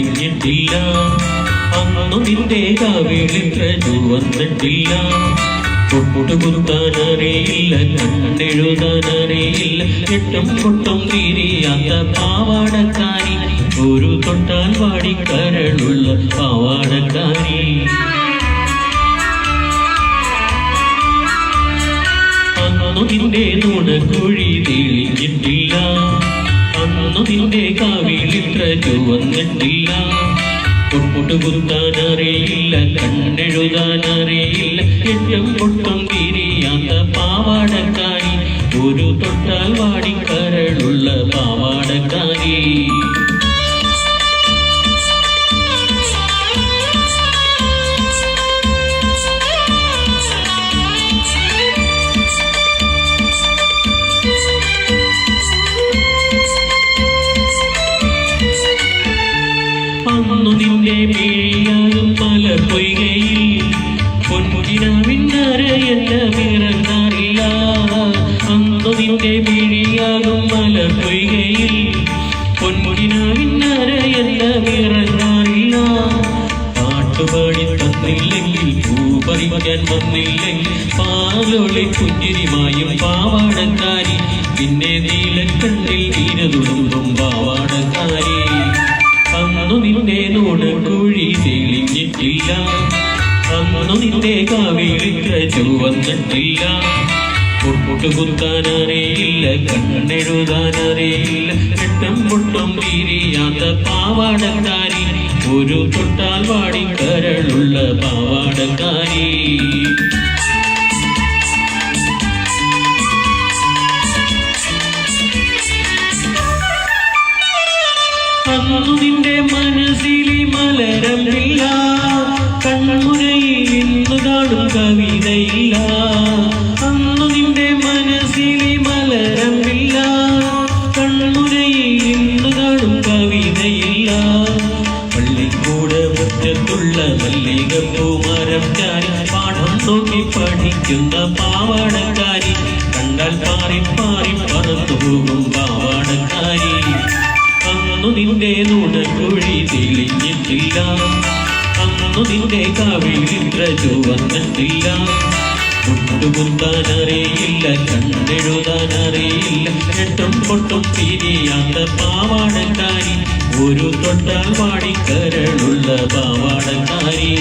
തെളിഞ്ഞിട്ടില്ല. അന്നു നിന്റെ കവിളിത്ര ചുവന്നിട്ടില്ല. പൊട്ടുകുത്താനറിയില്ല, കണ്ണെഴുതാനറിയില്ല, എട്ടും പൊട്ടും തിരിയാത്ത പാവാടക്കാരി, ഒരു തൊട്ടാൽ പാടിക്കരളുള്ള പാവാടക്കാരി. അന്നു നിന്റെ നുണക്കുഴി തെളിഞ്ഞിട്ടില്ല. അന്നു നിന്റെ കവിളിത്ര ചുവന്നിട്ടില്ല. പൊട്ടുകുത്താനറിയില്ല, കണ്ണെഴുതാനറിയില്ല, എട്ടും പൊട്ടും തിരിയാത്ത പാവാടക്കാരി, ഒരു തൊട്ടാൽ പാടിക്കരളുള്ള പാവാടക്കാരി. അന്നു നിന്റെ മിഴിയാകും മലപ്പൊയ്കയിൽ പൊൻകിനാവിന്നരയല്ല പിറന്നാറില്ല. അന്നു നിന്റെ മിഴിയാകും മലപ്പൊയ്കയിൽ പൊൻകിനാവിന്നരയല്ല പിറന്നാറില്ല. പാട്ടുപാടി തന്നില്ലെങ്കിൽ, പൂ പറിക്കാൻ വന്നില്ലെങ്കിൽ, പാലൊളി പുഞ്ചിരിമായും പാവാടക്കാരി, പിന്നെ നീലക്കണ്ണിൽ നീരതുളുമ്പും പാവാടക്കാരി. അന്നു നിന്റെ നുണക്കുഴി തെളിഞ്ഞിട്ടില്ല. അന്നു നിന്റെ കവിളിത്ര ചുവന്നിട്ടില്ല. പൊട്ടുകുത്താനറിയില്ല, കണ്ണെഴുതാനറിയില്ല, എട്ടും പൊട്ടും തിരിയാത്ത പാവാടക്കാരി, ഒരു തൊട്ടാൽ പാടിക്കരളുള്ള പാവാടക്കാരി. അന്നു നിന്റെ മനസ്സിലെ മലരമില്ല, കൺമുനയിൽ ഇന്നു കാണും കവിതയില്ല. അന്നു നിന്റെ മനസ്സിലെ മലരമില്ല, കൺമുനയിൽ ഇന്നു കാണും കവിതയില്ല. പള്ളിക്കൂട മുറ്റത്തുള്ള മല്ലികപ്പൂ മരം ചാരി, പാഠം നോക്കി പഠിക്കുന്ന പാവാടക്കാരി, കണ്ടാൽ പാറി പാറി പറന്നു പോകും പാവാടക്കാരി. അന്നു നിന്റെ നുണക്കുഴി തെളിഞ്ഞിട്ടില്ല. അന്നു നിന്റെ കവിളിത്ര ചുവന്നിട്ടില്ല. പൊട്ടുകുത്താനറിയില്ല, കണ്ണെഴുതാനറിയില്ല, എട്ടും പൊട്ടും തിരിയാത്ത പാവാടക്കാരി, ഒരു തൊട്ടാൽ പാടിക്കരളുള്ള പാവാടക്കാരി.